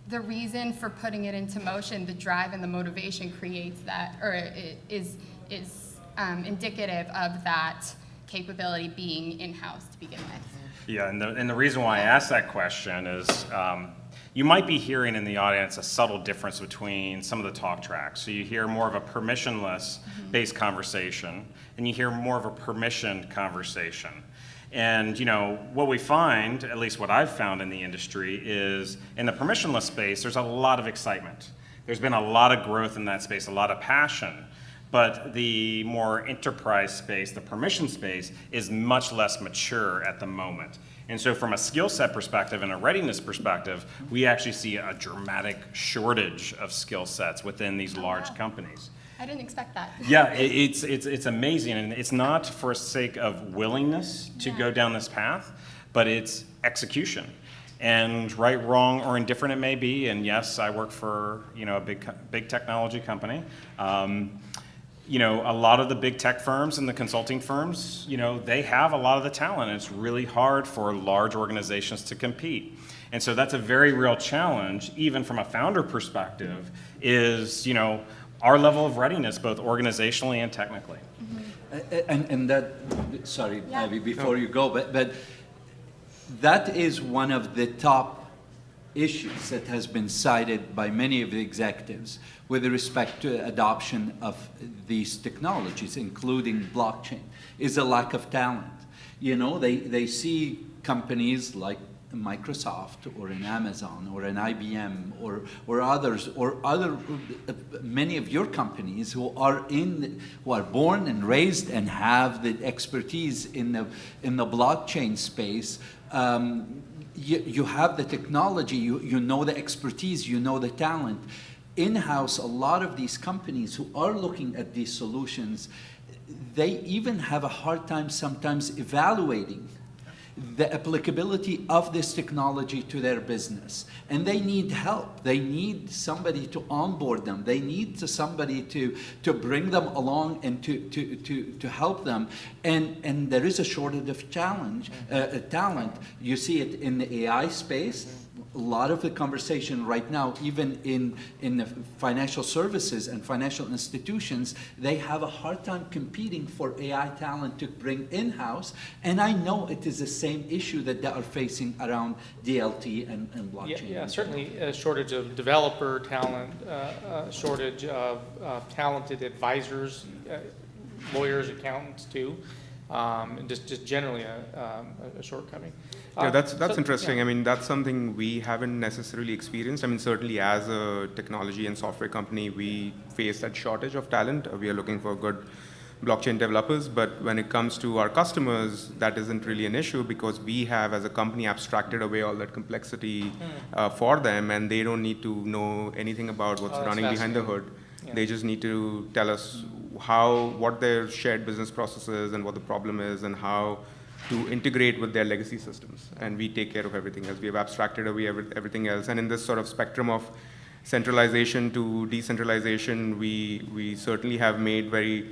the reason for putting it into motion, the drive and the motivation creates that, or is indicative of that capability being in-house to begin with. Yeah, and the reason why I asked that question is you might be hearing in the audience a subtle difference between some of the talk tracks. So you hear more of a permissionless based conversation, and you hear more of a permissioned conversation. And you know, what we find, at least what I've found in the industry, is in the permissionless space, there's a lot of excitement. There's been a lot of growth in that space, a lot of passion. But the more enterprise space, the permission space, is much less mature at the moment. And so from a skill set perspective and a readiness perspective, we actually see a dramatic shortage of skill sets within these large companies. I didn't expect that. Yeah, it's amazing, and it's not for sake of willingness to go down this path, but it's execution. And right, wrong, or indifferent it may be, and yes, I work for, you know, a big technology company. You know, a lot of the big tech firms and the consulting firms, you know, they have a lot of the talent, and it's really hard for large organizations to compete. And so that's a very real challenge, even from a founder perspective, is, you know, our level of readiness, both organizationally and technically. And that, sorry, Abby, before you go, but that is one of the top issues that has been cited by many of the executives with respect to adoption of these technologies, including blockchain, is a lack of talent. You know, they see companies like Microsoft or an Amazon or an IBM or others or other many of your companies who are born and raised and have the expertise in the blockchain space. You have the technology, you know the expertise, you know the talent. In-house, a lot of these companies who are looking at these solutions, they even have a hard time sometimes evaluating the applicability of this technology to their business. And they need help. They need somebody to onboard them. They need somebody to bring them along and to help them. And there is a shortage of talent. You see it in the AI space. A lot of the conversation right now, even in the financial services and financial institutions, they have a hard time competing for AI talent to bring in-house. And I know it is the same issue that they are facing around DLT and blockchain. Yeah, certainly a shortage of developer talent, shortage of talented advisors, lawyers, accountants too, and just generally a shortcoming. Yeah, that's So, interesting. yeah. I mean, that's something we haven't necessarily experienced. I mean, certainly as a technology and software company, we face that shortage of talent. We are looking for good blockchain developers, but when it comes to our customers, that isn't really an issue because we have, as a company, abstracted away all that complexity for them, and they don't need to know anything about what's that's running behind the hood. Yeah. They just need to tell us what their shared business process is and what the problem is and how to integrate with their legacy systems. And we take care of everything else. We have abstracted away everything else. And in this sort of spectrum of centralization to decentralization, we certainly have made very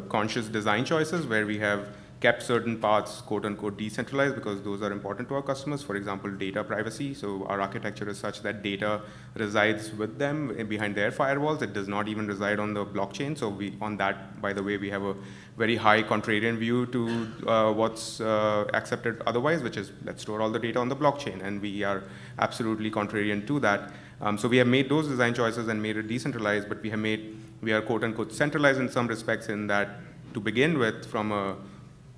conscious design choices where we have kept certain parts, quote unquote, decentralized because those are important to our customers. For example, data privacy. So our architecture is such that data resides with them behind their firewalls. It does not even reside on the blockchain. So on that, by the way, we have a very high contrarian view to what's accepted otherwise, which is let's store all the data on the blockchain. And we are absolutely contrarian to that. So we have made those design choices and made it decentralized, but we are quote unquote centralized in some respects in that to begin with from a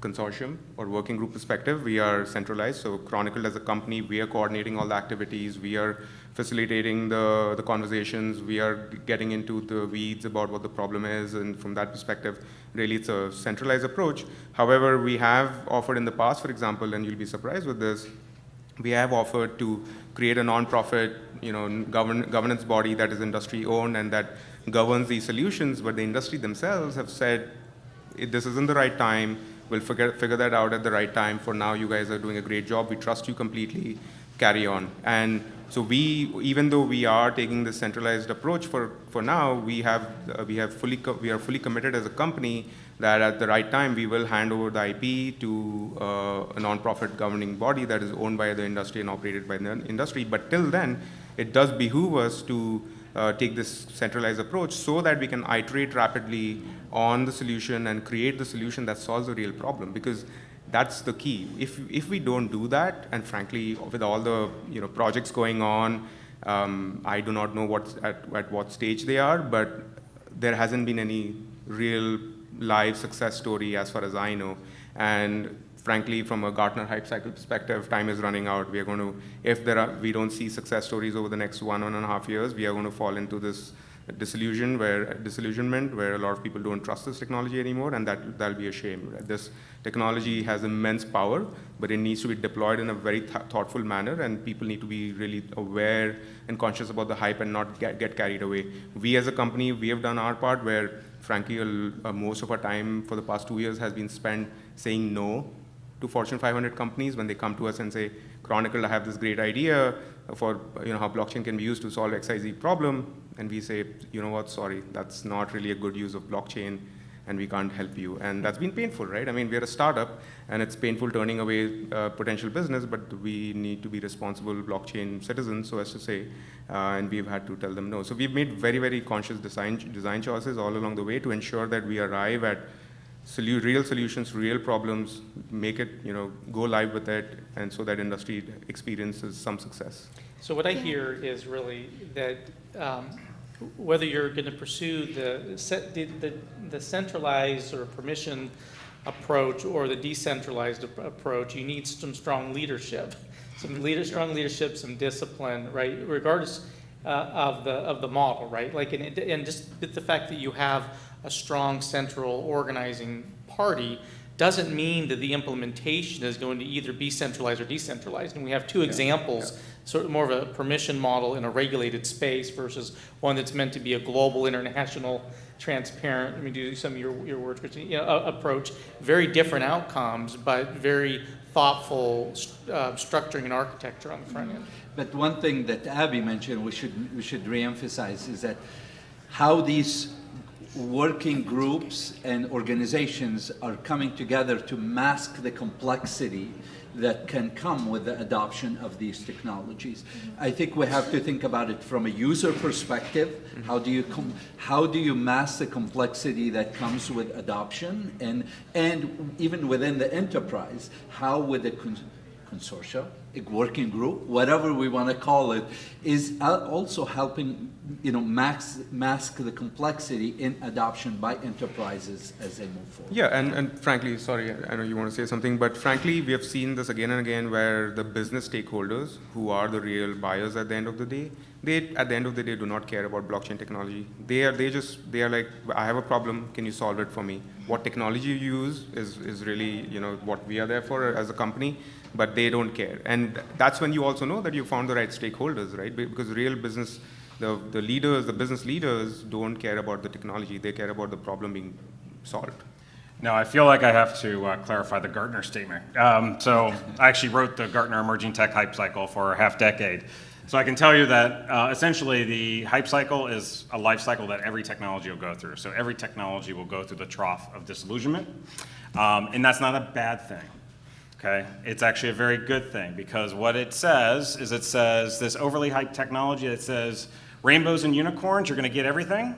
consortium or working group perspective, we are centralized. So Chronicle as a company, we are coordinating all the activities, we are facilitating the conversations, we are getting into the weeds about what the problem is, and from that perspective, really it's a centralized approach. However, we have offered in the past, for example, and you'll be surprised with this, we have offered to create a non-profit, governance body that is industry owned and that governs these solutions, but the industry themselves have said, this isn't the right time, we'll figure that out at the right time. For now, you guys are doing a great job. We trust you completely. Carry on. And so even though we are taking this centralized approach for now, we are fully committed as a company that at the right time we will hand over the IP to a non-profit governing body that is owned by the industry and operated by the industry. But till then, it does behoove us to take this centralized approach so that we can iterate rapidly on the solution and create the solution that solves the real problem, because that's the key. If we don't do that, and frankly, with all the projects going on, I do not know at what stage they are, but there hasn't been any real live success story as far as I know. And frankly, from a Gartner hype cycle perspective, time is running out. We are going to, we don't see success stories over the next 1.5 years, we are going to fall into this disillusionment where a lot of people don't trust this technology anymore, and that'll be a shame. This technology has immense power, but it needs to be deployed in a very thoughtful manner, and people need to be really aware and conscious about the hype and not get carried away. We as a company, we have done our part where, frankly, most of our time for the past 2 years has been spent saying no to Fortune 500 companies when they come to us and say, Chronicle, I have this great idea for how blockchain can be used to solve XYZ problem. And we say, you know what, sorry, that's not really a good use of blockchain, and we can't help you. And that's been painful, right? I mean, we're a startup, and it's painful turning away potential business, but we need to be responsible blockchain citizens, so as to say, and we've had to tell them no. So we've made very, very conscious design choices all along the way to ensure that we arrive at real solutions, real problems, make it, go live with it, and so that industry experiences some success. So what I hear is really that whether you're going to pursue the centralized or permission approach or the decentralized approach, you need some strong leadership. strong leadership, some discipline, right? Regardless of the model, right? Like, and just the fact that you have a strong central organizing party doesn't mean that the implementation is going to either be centralized or decentralized. And we have two examples, sort of more of a permission model in a regulated space versus one that's meant to be a global, international, transparent, let me do some of your words, Christine, approach. Very different outcomes, but very thoughtful structuring and architecture on the front end. But one thing that Abby mentioned we should reemphasize is that how these working groups and organizations are coming together to mask the complexity that can come with the adoption of these technologies. I think we have to think about it from a user perspective. How do you mask the complexity that comes with adoption, and even within the enterprise, how would the consortia, a working group, whatever we want to call it, is also helping, mask the complexity in adoption by enterprises as they move forward. Yeah, and frankly, sorry, I know you want to say something, but frankly, we have seen this again and again where the business stakeholders, who are the real buyers at the end of the day, they at the end of the day do not care about blockchain technology. They are like, I have a problem, can you solve it for me? What technology you use is really, what we are there for as a company, but they don't care. And that's when you also know that you found the right stakeholders, right? Because real business, the leaders, the business leaders don't care about the technology, they care about the problem being solved. Now, I feel like I have to clarify the Gartner statement. So I actually wrote the Gartner Emerging Tech Hype Cycle for a half decade. So I can tell you that essentially the hype cycle is a life cycle that every technology will go through. So every technology will go through the trough of disillusionment. And that's not a bad thing. Okay, it's actually a very good thing, because what it says is this overly hyped technology that says rainbows and unicorns, you're going to get everything.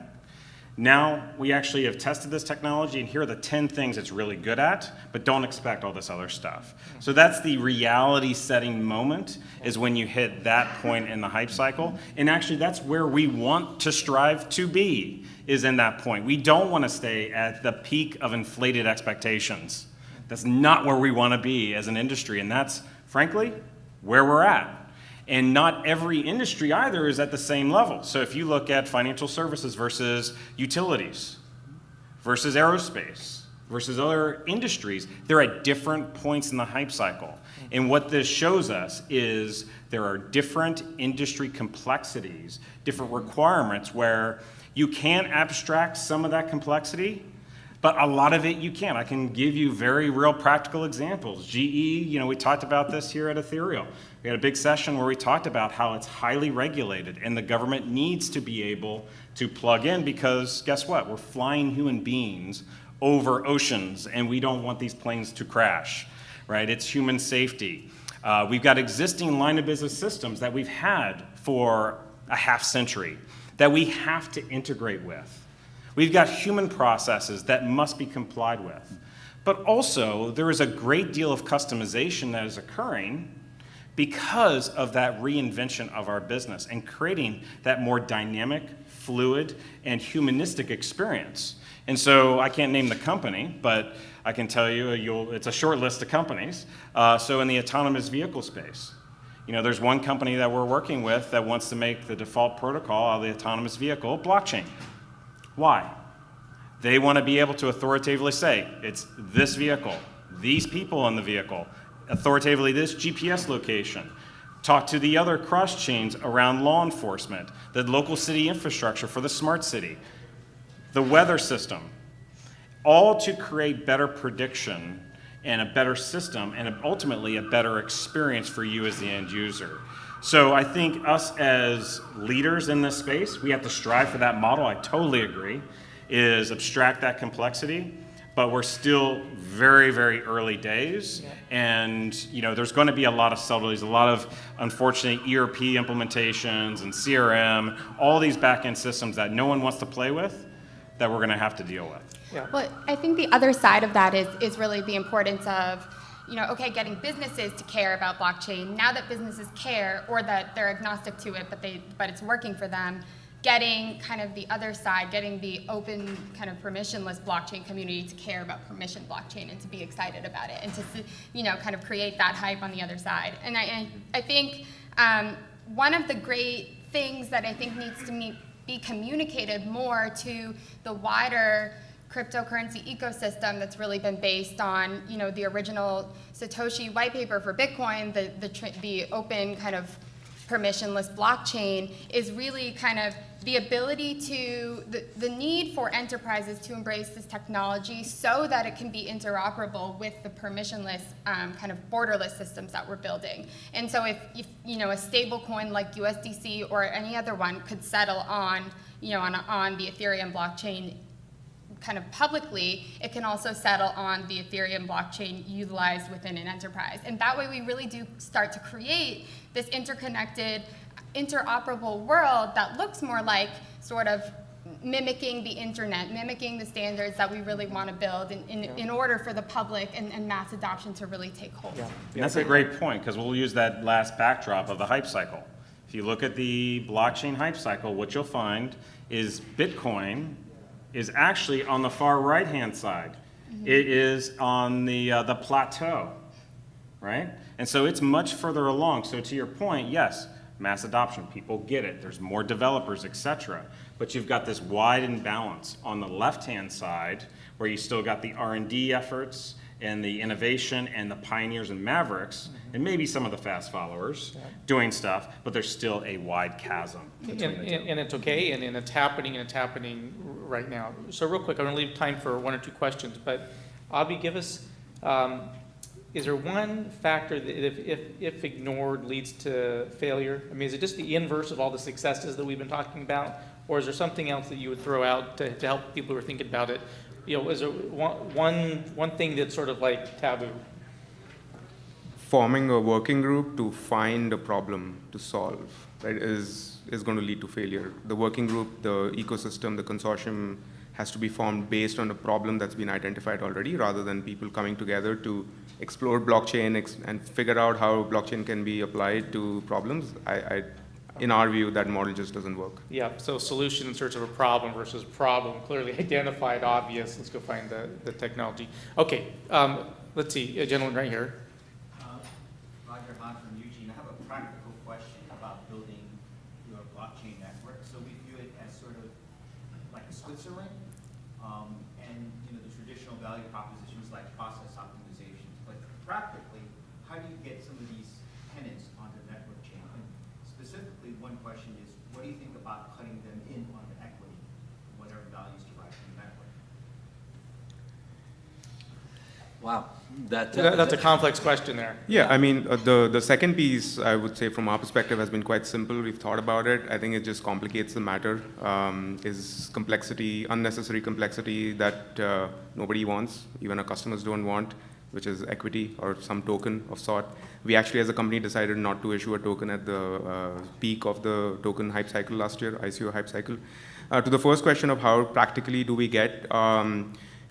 Now we actually have tested this technology, and here are the 10 things it's really good at, but don't expect all this other stuff. So that's the reality setting moment, is when you hit that point in the hype cycle. And actually that's where we want to strive to be, is in that point. We don't want to stay at the peak of inflated expectations. That's not where we want to be as an industry, and that's, frankly, where we're at. And not every industry either is at the same level. So if you look at financial services versus utilities, versus aerospace, versus other industries, they're at different points in the hype cycle. And what this shows us is there are different industry complexities, different requirements where you can abstract some of that complexity, but a lot of it you can't. I can give you very real practical examples. GE, we talked about this here at Ethereal. We had a big session where we talked about how it's highly regulated and the government needs to be able to plug in, because guess what? We're flying human beings over oceans and we don't want these planes to crash, right? It's human safety. We've got existing line of business systems that we've had for a half century that we have to integrate with. We've got human processes that must be complied with. But also, there is a great deal of customization that is occurring because of that reinvention of our business and creating that more dynamic, fluid, and humanistic experience. And so I can't name the company, but I can tell you it's a short list of companies. So in the autonomous vehicle space, there's one company that we're working with that wants to make the default protocol of the autonomous vehicle blockchain. Why? They want to be able to authoritatively say, it's this vehicle, these people in the vehicle, authoritatively this GPS location. Talk to the other cross chains around law enforcement, the local city infrastructure for the smart city, the weather system, all to create better prediction and a better system and ultimately a better experience for you as the end user. So I think us as leaders in this space, we have to strive for that model. I totally agree, is abstract that complexity, but we're still very, very early days. Yeah. And there's going to be a lot of subtleties, a lot of, unfortunate ERP implementations and CRM, all these back-end systems that no one wants to play with, that we're going to have to deal with. Yeah. Well, I think the other side of that is really the importance of getting businesses to care about blockchain. Now that businesses care, or that they're agnostic to it, but it's working for them, getting kind of the other side, getting the open kind of permissionless blockchain community to care about permission blockchain and to be excited about it and to, you know, kind of create that hype on the other side. And I think one of the great things that I think needs to be communicated more to the wider cryptocurrency ecosystem that's really been based on, you know, the original Satoshi white paper for Bitcoin, the open kind of permissionless blockchain, is really kind of the ability to, the need for enterprises to embrace this technology so that it can be interoperable with the permissionless kind of borderless systems that we're building. And so if you know, a stable coin like USDC or any other one could settle on, you know, on the Ethereum blockchain kind of publicly, it can also settle on the Ethereum blockchain utilized within an enterprise. And that way we really do start to create this interconnected, interoperable world that looks more like sort of mimicking the internet, mimicking the standards that we really want to build in order for the public and mass adoption to really take hold. Yeah. And that's a great point, because we'll use that last backdrop of the hype cycle. If you look at the blockchain hype cycle, what you'll find is Bitcoin is actually on the far right-hand side. It is on the plateau, right? And so it's much further along. So to your point, yes, mass adoption, people get it. There's more developers, et cetera. But you've got this wide imbalance on the left-hand side where you still got the R&D efforts and the innovation and the pioneers and mavericks, and maybe some of the fast followers doing stuff, but there's still a wide chasm between the two. And it's okay, and it's happening right now. So real quick, I'm gonna leave time for one or two questions, but Avi, give us, is there one factor that if ignored leads to failure? I mean, is it just the inverse of all the successes that we've been talking about? Or is there something else that you would throw out to help people who are thinking about it? You know, is there one thing that's sort of like taboo? Forming a working group to find a problem to solve, right, is going to lead to failure. The working group, the ecosystem, the consortium has to be formed based on a problem that's been identified already, rather than people coming together to explore blockchain and figure out how blockchain can be applied to problems. In our view, that model just doesn't work. Yeah, so solution in search of a problem versus problem, clearly identified, obvious. Let's go find the technology. Okay, let's see, a gentleman right here. Roger Hahn from Eugene. I have a practical question about building your blockchain network. So we view it as sort of like Switzerland, and you know the traditional value propositions like process optimizations. But practically, how do you get some of these tenants on the network chain? And specifically, one question is, what do you think about cutting them in on the equity, whatever values derived from the network? Wow, That's a complex question there. Yeah, I mean, the second piece, I would say, from our perspective, has been quite simple. We've thought about it. I think it just complicates the matter. Is complexity, unnecessary complexity that nobody wants, even our customers don't want, which is equity or some token of sort. We actually, as a company, decided not to issue a token at the peak of the token hype cycle last year, ICO hype cycle. To the first question of how practically do we get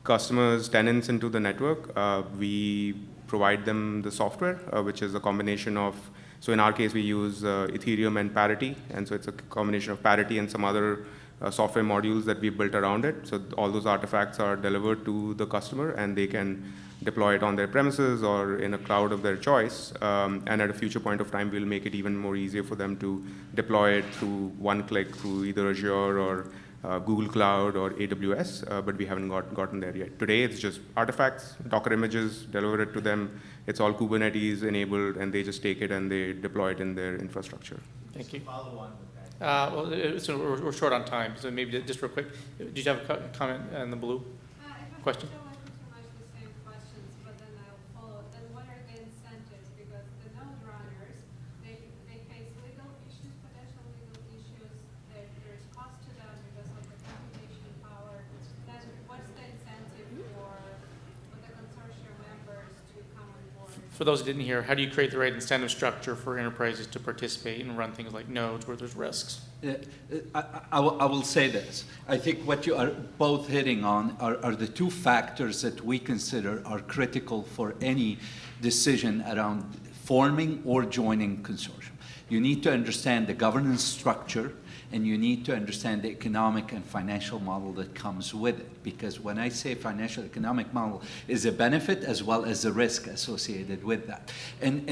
customers, tenants into the network, we provide them the software, which is a combination of, so in our case, we use Ethereum and Parity, and so it's a combination of Parity and some other software modules that we built around it. So all those artifacts are delivered to the customer, and they can deploy it on their premises or in a cloud of their choice. And at a future point of time, we'll make it even more easier for them to deploy it through one click through either Azure or Google Cloud or AWS, but we haven't gotten there yet. Today, it's just artifacts, Docker images, deliver it to them. It's all Kubernetes enabled, and they just take it and they deploy it in their infrastructure. Thank you. Follow on with that. Well, so we're short on time, so maybe just real quick. Did you have a comment on the blue question? I don't pretty much the same questions, but then I'll follow. Then what are the incentives? Because the node runners, they face legal issues, potential legal issues. There's cost to them because of the computation power. Then what's the incentive for the consortium members to come on board? For those who didn't hear, how do you create the right incentive structure for enterprises to participate and run things like nodes where there's risks? I will say this. I think what you are both hitting on are the two factors that we consider are critical for any decision around forming or joining consortium. You need to understand the governance structure and you need to understand the economic and financial model that comes with it. Because when I say financial economic model, is a benefit as well as a risk associated with that. And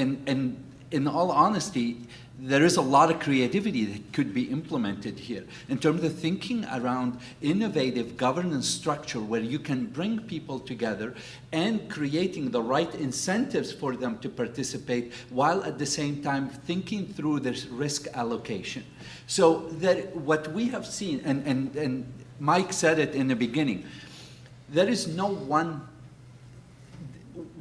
in all honesty, there is a lot of creativity that could be implemented here in terms of thinking around innovative governance structure where you can bring people together and creating the right incentives for them to participate while at the same time thinking through this risk allocation. So that what we have seen, and Mike said it in the beginning, there is no one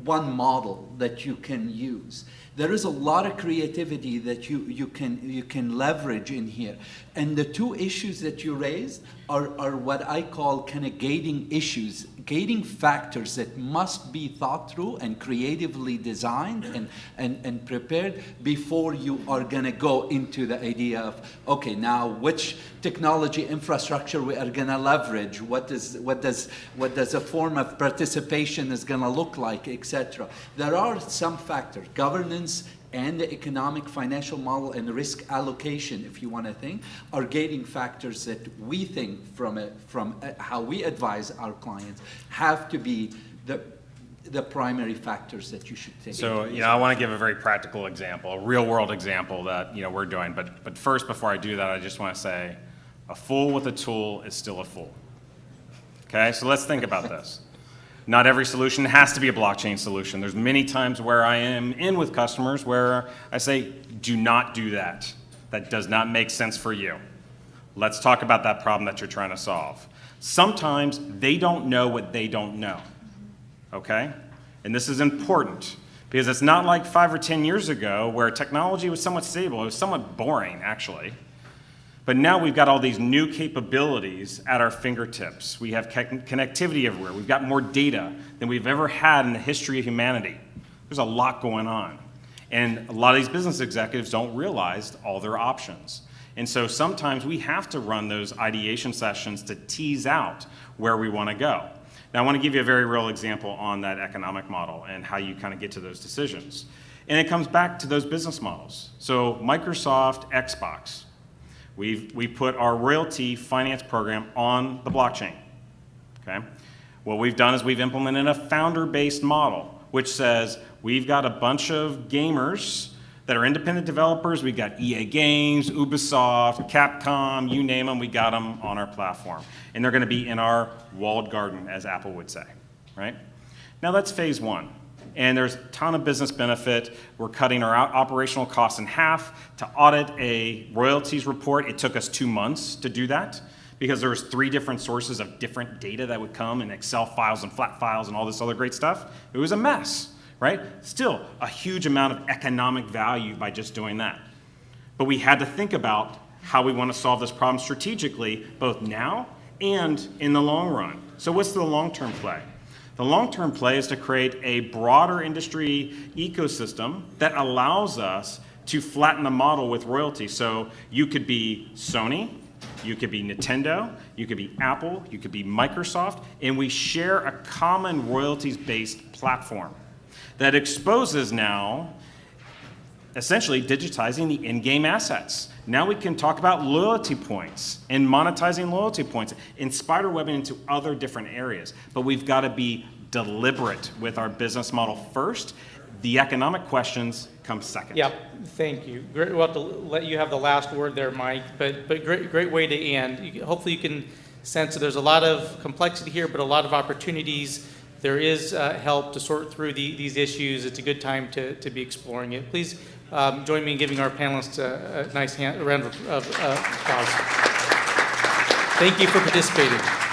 model that you can use. There is a lot of creativity that you can leverage in here. And the two issues that you raised are what I call kind of gating issues, gating factors that must be thought through and creatively designed and prepared before you are going to go into the idea of, okay, now which technology infrastructure we are going to leverage, what does a form of participation is going to look like, etc. There are some factors, governance and the economic financial model and risk allocation, if you want to think, are gating factors that we think from how we advise our clients have to be the primary factors that you should take. So, I want to give a very practical example, a real world example that, we're doing. But first, before I do that, I just want to say, a fool with a tool is still a fool. Okay, so let's think about this. Not every solution has to be a blockchain solution. There's many times where I am in with customers where I say, do not do that. That does not make sense for you. Let's talk about that problem that you're trying to solve. Sometimes they don't know what they don't know, okay? And this is important because it's not like 5 or 10 years ago where technology was somewhat stable. It was somewhat boring, actually. But now we've got all these new capabilities at our fingertips. We have connectivity everywhere. We've got more data than we've ever had in the history of humanity. There's a lot going on. And a lot of these business executives don't realize all their options. And so sometimes we have to run those ideation sessions to tease out where we want to go. Now I want to give you a very real example on that economic model and how you kind of get to those decisions. And it comes back to those business models. So Microsoft, Xbox. We put our royalty finance program on the blockchain, okay? What we've done is we've implemented a founder-based model, which says we've got a bunch of gamers that are independent developers. We've got EA Games, Ubisoft, Capcom, you name them, we got them on our platform. And they're gonna be in our walled garden, as Apple would say, right? Now that's phase one. And there's a ton of business benefit. We're cutting our operational costs in half. To audit a royalties report, it took us 2 months to do that because there was 3 different sources of different data that would come in Excel files and flat files and all this other great stuff. It was a mess, right? Still a huge amount of economic value by just doing that. But we had to think about how we want to solve this problem strategically, both now and in the long run. So what's the long-term play? The long-term play is to create a broader industry ecosystem that allows us to flatten the model with royalties. So you could be Sony, you could be Nintendo, you could be Apple, you could be Microsoft, and we share a common royalties-based platform that exposes now essentially digitizing the in-game assets. Now we can talk about loyalty points and monetizing loyalty points and spiderwebbing into other different areas. But we've got to be deliberate with our business model first. The economic questions come second. Yep, thank you. Great, we'll have to let you have the last word there, Mike, but great way to end. Hopefully you can sense that there's a lot of complexity here, but a lot of opportunities. There is help to sort through these issues. It's a good time to be exploring it. Please join me in giving our panelists a nice round of applause. Thank you for participating.